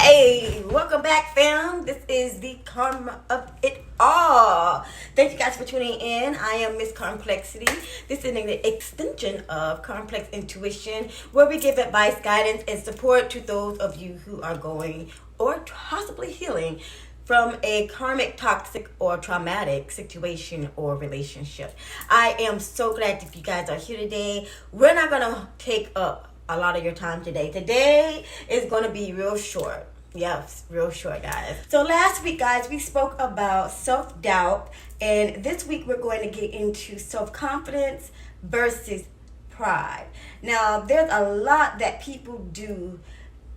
Hey, welcome back, fam. This is the Karma of It All. Thank you guys for tuning in. I am Miss Complexity. This is an extension of Complex Intuition, where we give advice, guidance, and support to those of you who are going or possibly healing from a karmic, toxic, or traumatic situation or relationship. I am so glad that you guys are here today. We're not going to take up a lot of your time today. Today is going to be real short. Yes, real short, guys. So last week, guys, we spoke about self-doubt, and this week we're going to get into self-confidence versus pride. Now, there's a lot that people do,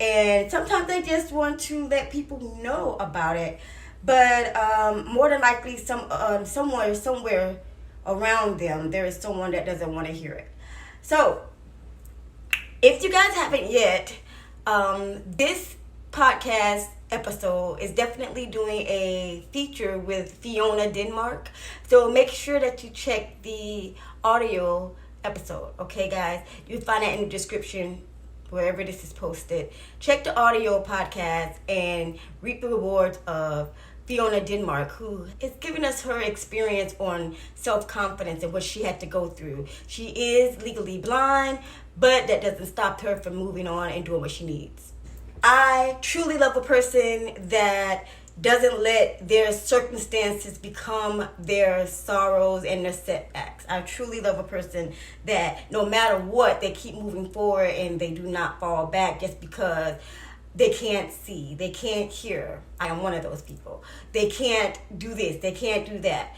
and sometimes they just want to let people know about it, but more than likely somewhere around them, there is someone that doesn't want to hear it. So if you guys haven't yet, this podcast episode is definitely doing a feature with Fiona Denmark. So make sure that you check the audio episode, okay, guys? You'll find that in the description wherever this is posted. Check the audio podcast and reap the rewards of Fiona Denmark, who is giving us her experience on self-confidence and what she had to go through. She is legally blind, but that doesn't stop her from moving on and doing what she needs. I truly love a person that doesn't let their circumstances become their sorrows and their setbacks. I truly love a person that no matter what, they keep moving forward and they do not fall back just because they can't see, they can't hear. I am one of those people. They can't do this, they can't do that.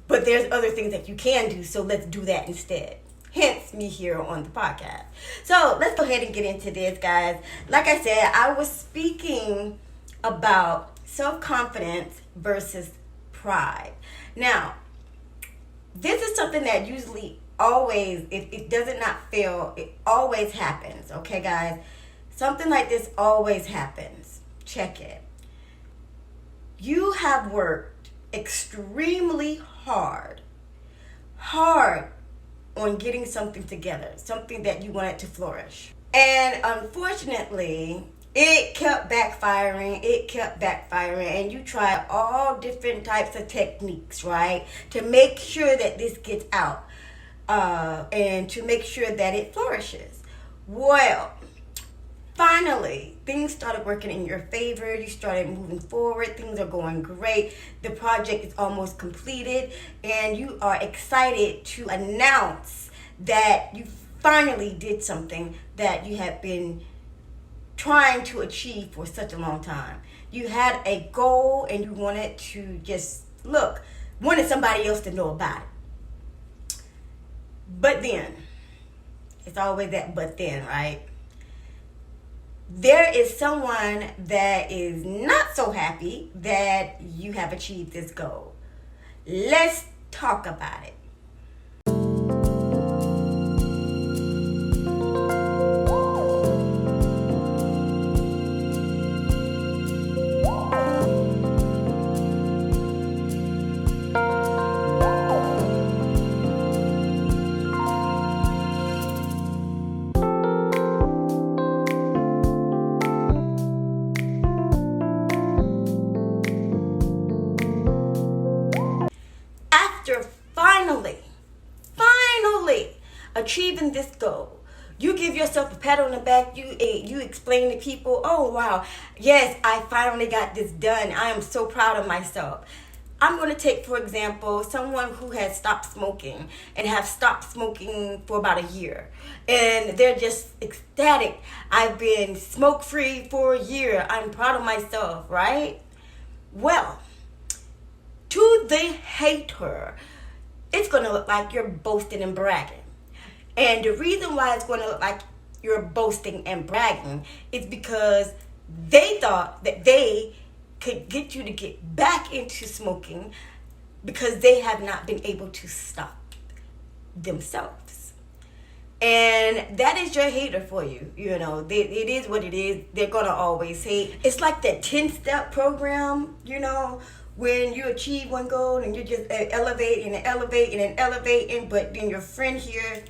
But there's other things that you can do, so let's do that instead. Hence me here on the podcast. So let's go ahead and get into this, guys. Like I said, I was speaking about self-confidence versus pride. Now, this is something that usually always, if it does not fail, it always happens. Okay, guys? Something like this always happens. Check it. You have worked extremely hard on getting something together, something that you wanted to flourish. And unfortunately, it kept backfiring, and you tried all different types of techniques, right, to make sure that this gets out and to make sure that it flourishes. Well, finally, things started working in your favor. You started moving forward. Things are going great. The project is almost completed, and you are excited to announce that you finally did something that you have been trying to achieve for such a long time. You had a goal, and you wanted to wanted somebody else to know about it. But then, it's always that but then, right? There is someone that is not so happy that you have achieved this goal. Let's talk about it. Finally achieving this goal, you give yourself a pat on the back. You explain to people, oh wow, yes, I finally got this done. I am so proud of myself. I'm going to take, for example, someone who has stopped smoking and have stopped smoking for about a year. And they're just ecstatic. I've been smoke-free for a year. I'm proud of myself, right? Well, to the hater, it's going to look like you're boasting and bragging. And the reason why it's going to look like you're boasting and bragging is because they thought that they could get you to get back into smoking because they have not been able to stop themselves. And that is your hater for you. You know, it is what it is. They're going to always hate. It's like that 10-step program, you know, when you achieve one goal and you're just elevating, but then your friend here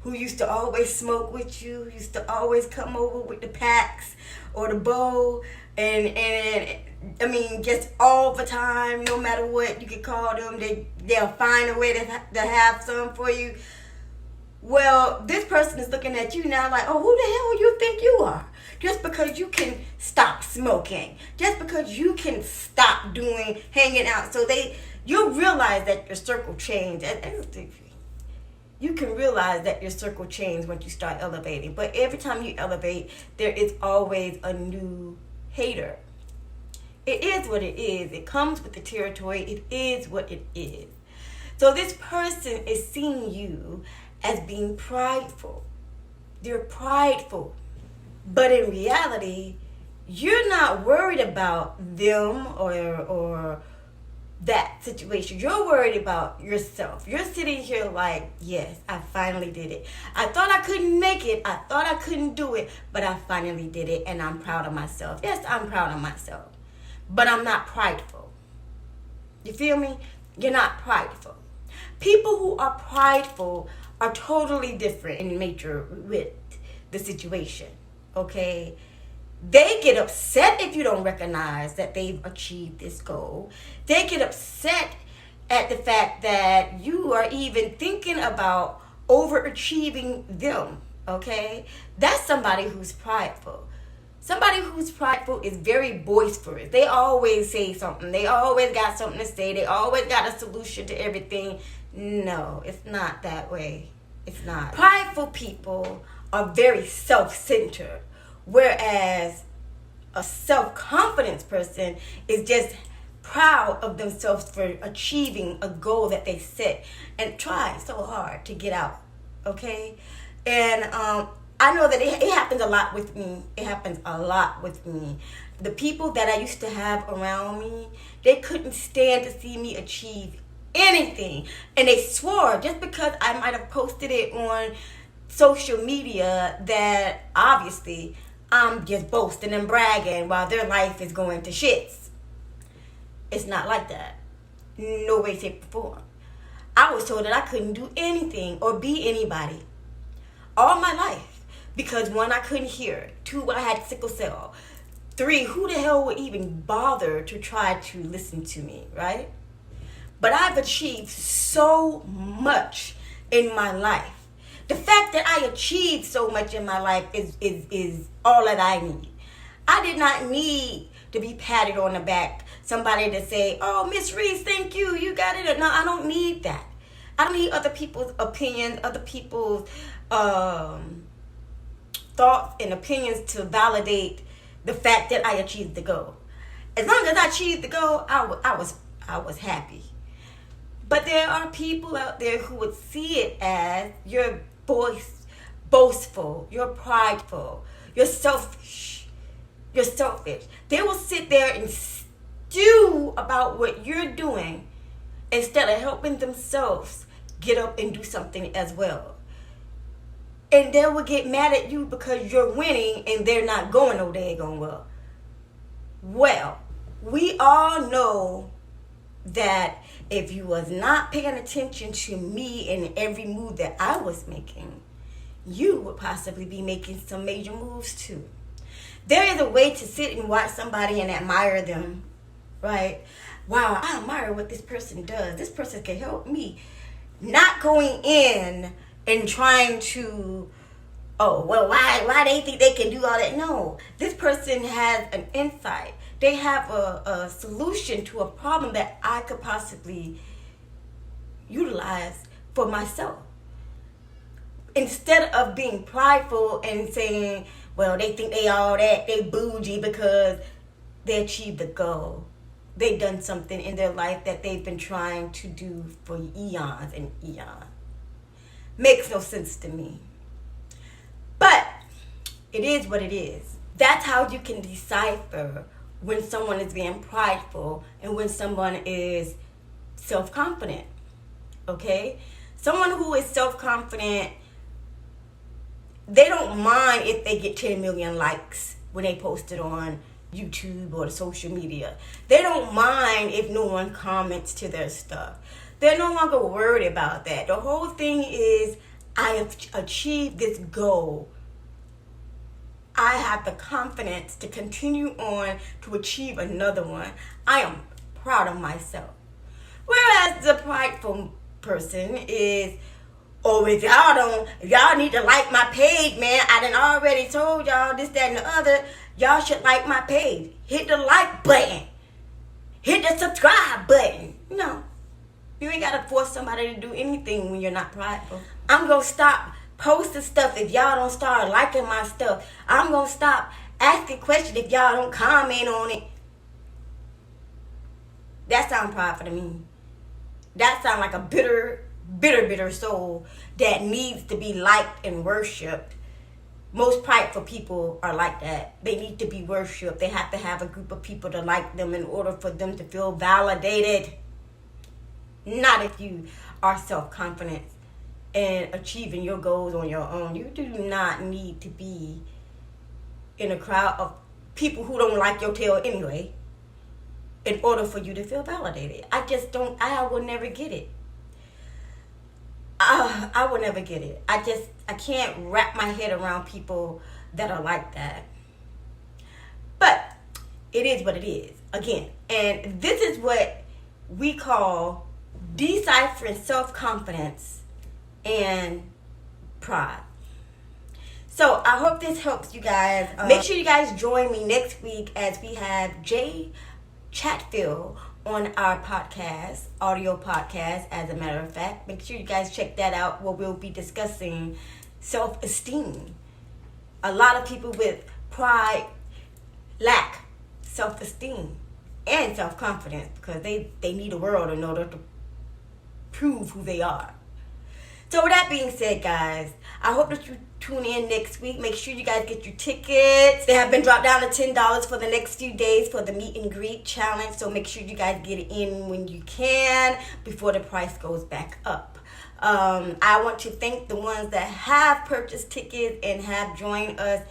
who used to always smoke with you, used to always come over with the packs or the bowl, and I mean, just all the time, no matter what you can call them, they'll find a way to have some for you. Well, this person is looking at you now like, oh, who the hell you think you are? Just because you can stop smoking, just because you can stop hanging out, so you'll realize that your circle changed. You can realize that your circle changed once you start elevating. But every time you elevate, there is always a new hater. It is what it is. It comes with the territory. It is what it is. So this person is seeing you as being prideful. They're prideful. But in reality, you're not worried about them or that situation. You're worried about yourself. You're sitting here like, yes, I finally did it. I thought I couldn't make it. I thought I couldn't do it, but I finally did it, and I'm proud of myself. Yes, I'm proud of myself, but I'm not prideful. You feel me? You're not prideful. People who are prideful are totally different in nature with the situation, okay? They get upset if you don't recognize that they've achieved this goal. They get upset at the fact that you are even thinking about overachieving them, okay? That's somebody who's prideful. Somebody who's prideful is very boisterous. They always say something. They always got something to say. They always got a solution to everything. No, it's not that way. It's not. Prideful people are very self-centered, whereas a self-confidence person is just proud of themselves for achieving a goal that they set and try so hard to get out, okay? And I know that it happens a lot with me. It happens a lot with me. The people that I used to have around me, they couldn't stand to see me achieve anything. And they swore just because I might have posted it on social media that obviously I'm just boasting and bragging while their life is going to shits. It's not like that. No way, shape, or form. I was told that I couldn't do anything or be anybody all my life because 1, I couldn't hear. 2, I had sickle cell. 3, who the hell would even bother to try to listen to me, right? But I've achieved so much in my life. The fact that I achieved so much in my life is all that I need. I did not need to be patted on the back. Somebody to say, oh, Miss Reese, thank you. You got it. No, I don't need that. I don't need other people's opinions, other people's thoughts and opinions to validate the fact that I achieved the goal. As long as I achieved the goal, I was happy. But there are people out there who would see it as you're boastful, you're prideful, you're selfish, you're selfish. They will sit there and stew about what you're doing instead of helping themselves get up and do something as well. And they will get mad at you because you're winning and they're not going no daggone well. Well, we all know that if you was not paying attention to me and every move that I was making, you would possibly be making some major moves too. There is a way to sit and watch somebody and admire them, right? Wow, I admire what this person does. This person can help me. Not going in and trying to, oh, well, why they think they can do all that? No, this person has an insight. They have a solution to a problem that I could possibly utilize for myself. Instead of being prideful and saying, well, they think they all that, they bougie because they achieved the goal. They've done something in their life that they've been trying to do for eons and eons. Makes no sense to me. But it is what it is. That's how you can decipher when someone is being prideful and when someone is self-confident, okay? Someone who is self-confident, they don't mind if they get 10 million likes when they post it on YouTube or the social media. They don't mind if no one comments to their stuff. They're no longer worried about that. The whole thing is, I have achieved this goal. I have the confidence to continue on to achieve another one. I am proud of myself. Whereas the prideful person is, oh, if y'all need to like my page, man. I done already told y'all this, that, and the other. Y'all should like my page. Hit the like button. Hit the subscribe button. No. You ain't got to force somebody to do anything when you're not prideful. I'm going to stop posting stuff if y'all don't start liking my stuff. I'm going to stop asking questions if y'all don't comment on it. That sounds prideful to me. That sounds like a bitter soul that needs to be liked and worshipped. Most prideful people are like that. They need to be worshipped. They have to have a group of people to like them in order for them to feel validated. Not if you are self-confident and achieving your goals on your own. You do not need to be in a crowd of people who don't like your tail anyway in order for you to feel validated. I will never get it. I will never get it. I can't wrap my head around people that are like that. But it is what it is. Again, and this is what we call deciphering self-confidence and pride. So I hope this helps you guys. Make sure you guys join me next week as we have Jay Chatfield on our podcast, audio podcast, as a matter of fact. Make sure you guys check that out, where we'll be discussing self-esteem. A lot of people with pride lack self-esteem and self-confidence because they need a world in order to prove who they are. So with that being said, guys, I hope that you tune in next week. Make sure you guys get your tickets. They have been dropped down to $10 for the next few days for the meet and greet challenge. So make sure you guys get it in when you can before the price goes back up. I want to thank the ones that have purchased tickets and have joined us.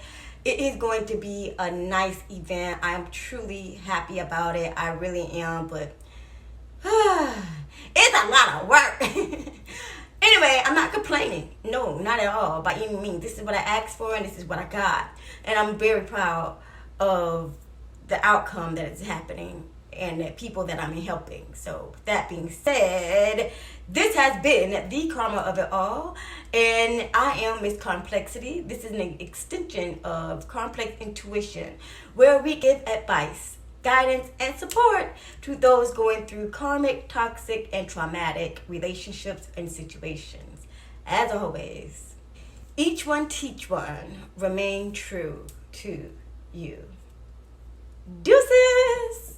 It is going to be a nice event. I'm truly happy about it. I really am, but it's a lot of work. Anyway, I'm not complaining. No, not at all, by any means. This is what I asked for, and this is what I got. And I'm very proud of the outcome that is happening and the people that I'm helping. So, with that being said, this has been the Karma of It All. And I am Miss Complexity. This is an extension of Complex Intuition, where we give advice, guidance, and support to those going through karmic, toxic, and traumatic relationships and situations. As always, each one teach one, remain true to you. Deuces!